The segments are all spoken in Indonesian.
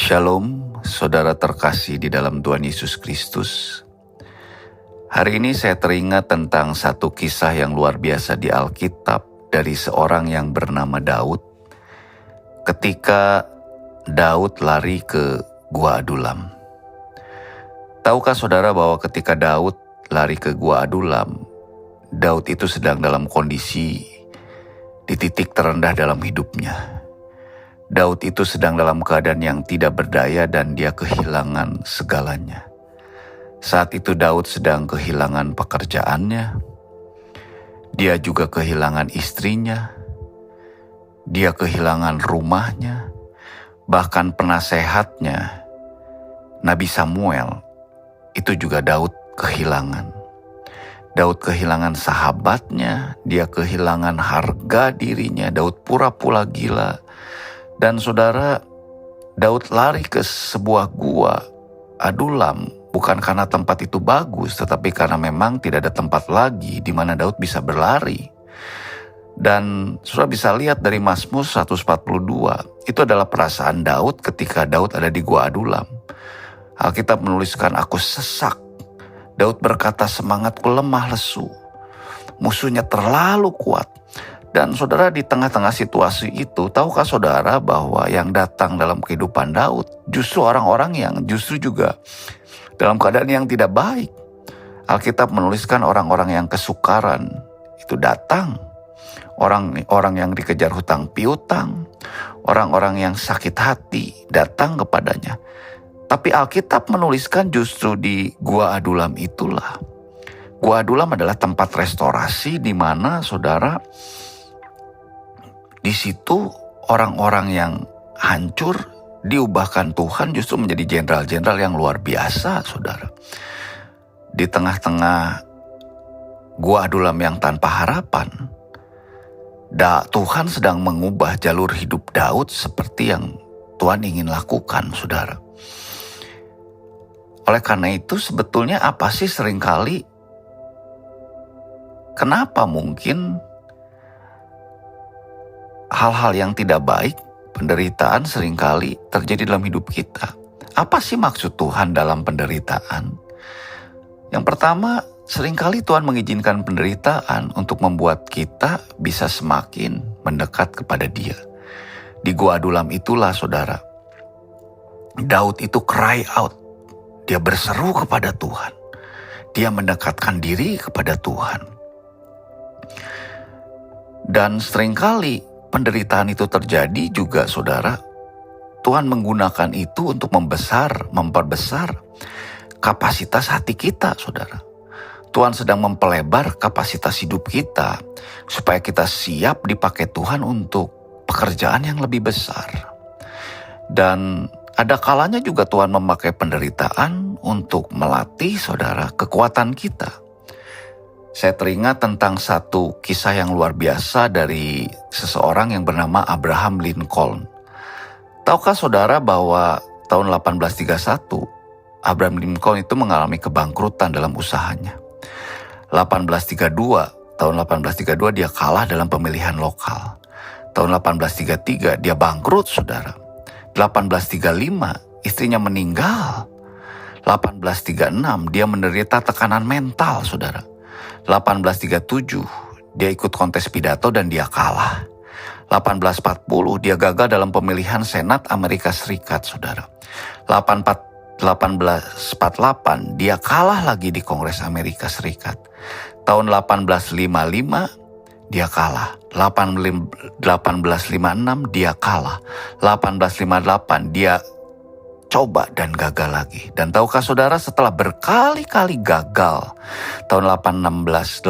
Shalom, saudara terkasih di dalam Tuhan Yesus Kristus. Hari ini saya teringat tentang satu kisah yang luar biasa di Alkitab dari seorang yang bernama Daud. Ketika Daud lari ke Gua Adulam. Tahukah saudara bahwa ketika Daud lari ke Gua Adulam, Daud itu sedang dalam kondisi di titik terendah dalam hidupnya. Daud itu sedang dalam keadaan yang tidak berdaya dan dia kehilangan segalanya. Saat itu Daud sedang kehilangan pekerjaannya, dia juga kehilangan istrinya, dia kehilangan rumahnya, bahkan penasehatnya, Nabi Samuel, itu juga Daud kehilangan. Daud kehilangan sahabatnya, dia kehilangan harga dirinya, Daud pura-pura gila. Dan saudara, Daud lari ke sebuah gua Adulam bukan karena tempat itu bagus, tetapi karena memang tidak ada tempat lagi di mana Daud bisa berlari. Dan saudara bisa lihat dari Mazmur 142, itu adalah perasaan Daud ketika Daud ada di gua Adulam. Alkitab menuliskan, aku sesak. Daud berkata, semangatku lemah lesu. Musuhnya terlalu kuat. Dan saudara, di tengah-tengah situasi itu, tahukah saudara bahwa yang datang dalam kehidupan Daud justru orang-orang yang justru juga dalam keadaan yang tidak baik. Alkitab menuliskan orang-orang yang kesukaran itu datang. Orang-orang yang dikejar hutang piutang, orang-orang yang sakit hati datang kepadanya. Tapi Alkitab menuliskan justru di Gua Adulam itulah. Gua Adulam adalah tempat restorasi di mana saudara, di situ orang-orang yang hancur diubahkan Tuhan justru menjadi jenderal-jenderal yang luar biasa, saudara. Di tengah-tengah Gua Adulam yang tanpa harapan, Tuhan sedang mengubah jalur hidup Daud seperti yang Tuhan ingin lakukan, saudara. Oleh karena itu sebetulnya apa sih seringkali, kenapa mungkin hal-hal yang tidak baik, penderitaan seringkali terjadi dalam hidup kita? Apa sih maksud Tuhan dalam penderitaan? Yang pertama, seringkali Tuhan mengizinkan penderitaan untuk membuat kita bisa semakin mendekat kepada Dia. Di Gua Adulam itulah saudara, Daud itu cry out. Dia berseru kepada Tuhan. Dia mendekatkan diri kepada Tuhan. Dan seringkali penderitaan itu terjadi juga saudara, Tuhan menggunakan itu untuk memperbesar kapasitas hati kita, saudara. Tuhan sedang mempelebar kapasitas hidup kita supaya kita siap dipakai Tuhan untuk pekerjaan yang lebih besar. Dan ada kalanya juga Tuhan memakai penderitaan untuk melatih saudara kekuatan kita. Saya teringat tentang satu kisah yang luar biasa dari seseorang yang bernama Abraham Lincoln. Tahukah saudara bahwa tahun 1831 Abraham Lincoln itu mengalami kebangkrutan dalam usahanya. Tahun 1832 dia kalah dalam pemilihan lokal. Tahun 1833 dia bangkrut, saudara. 1835 istrinya meninggal. 1836 dia menderita tekanan mental, saudara. 1837 dia ikut kontes pidato dan dia kalah. 1840 dia gagal dalam pemilihan Senat Amerika Serikat, saudara. 1848 dia kalah lagi di Kongres Amerika Serikat. Tahun 1855 dia kalah. 1856 dia kalah. 1858 dia coba dan gagal lagi. Dan tahukah saudara, setelah berkali-kali gagal, tahun 1860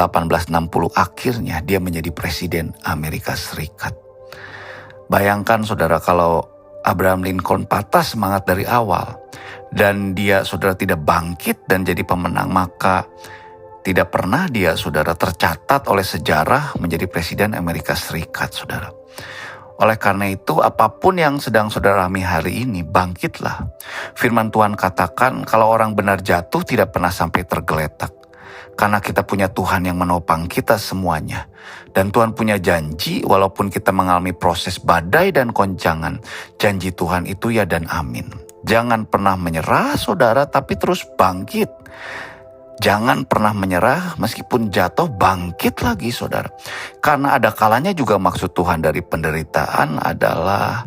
akhirnya dia menjadi presiden Amerika Serikat. Bayangkan saudara, kalau Abraham Lincoln patah semangat dari awal dan dia saudara tidak bangkit dan jadi pemenang, maka tidak pernah dia saudara tercatat oleh sejarah menjadi presiden Amerika Serikat, saudara. Oleh karena itu, apapun yang sedang saudara alami hari ini, bangkitlah. Firman Tuhan katakan, kalau orang benar jatuh tidak pernah sampai tergeletak. Karena kita punya Tuhan yang menopang kita semuanya. Dan Tuhan punya janji, walaupun kita mengalami proses badai dan goncangan, janji Tuhan itu ya dan amin. Jangan pernah menyerah saudara, tapi terus bangkit. Jangan pernah menyerah, meskipun jatuh bangkit lagi saudara. Karena ada kalanya juga maksud Tuhan dari penderitaan adalah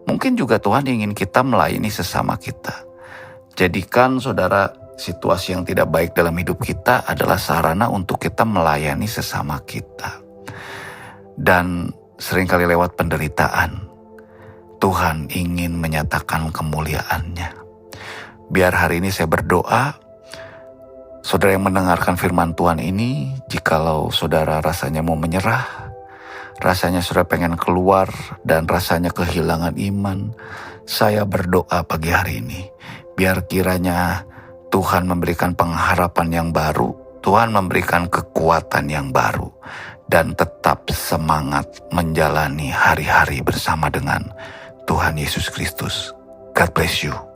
mungkin juga Tuhan ingin kita melayani sesama kita. Jadikan saudara situasi yang tidak baik dalam hidup kita adalah sarana untuk kita melayani sesama kita. Dan seringkali lewat penderitaan Tuhan ingin menyatakan kemuliaan-Nya. Biar hari ini saya berdoa, saudara yang mendengarkan firman Tuhan ini, jikalau saudara rasanya mau menyerah, rasanya saudara pengen keluar, dan rasanya kehilangan iman, saya berdoa pagi hari ini, biar kiranya Tuhan memberikan pengharapan yang baru, Tuhan memberikan kekuatan yang baru, dan tetap semangat menjalani hari-hari bersama dengan Tuhan Yesus Kristus. God bless you.